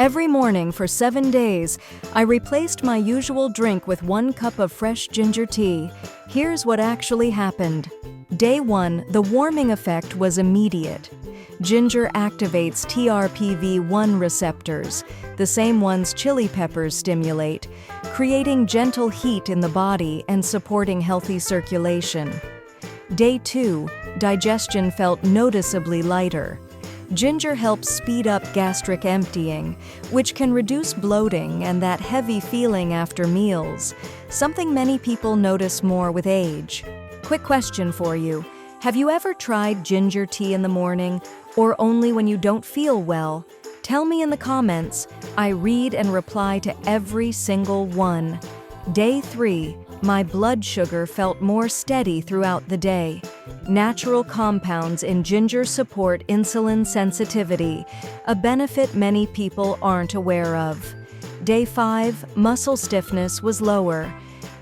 Every morning for 7 days, I replaced my usual drink with 1 cup of fresh ginger tea. Here's what actually happened. Day 1, the warming effect was immediate. Ginger activates TRPV1 receptors, the same ones chili peppers stimulate, creating gentle heat in the body and supporting healthy circulation. Day 2, digestion felt noticeably lighter. Ginger helps speed up gastric emptying, which can reduce bloating and that heavy feeling after meals, something many people notice more with age. Quick question for you. Have you ever tried ginger tea in the morning, or only when you don't feel well? Tell me in the comments. I read and reply to every single one. Day 3, my blood sugar felt more steady throughout the day. Natural compounds in ginger support insulin sensitivity, a benefit many people aren't aware of. Day 5, muscle stiffness was lower.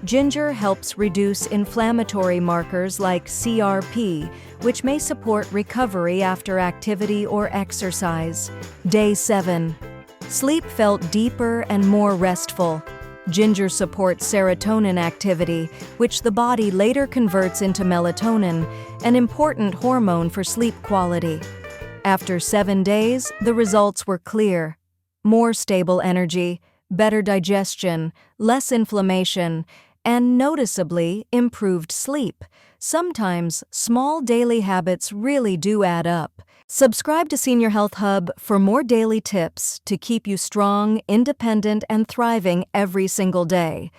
Ginger helps reduce inflammatory markers like CRP, which may support recovery after activity or exercise. Day 7, sleep felt deeper and more restful. Ginger supports serotonin activity, which the body later converts into melatonin, an important hormone for sleep quality. After 7 days, the results were clear. More stable energy, better digestion, less inflammation, and noticeably improved sleep. Sometimes, small daily habits really do add up. Subscribe to Senior Health Hub for more daily tips to keep you strong, independent, and thriving every single day.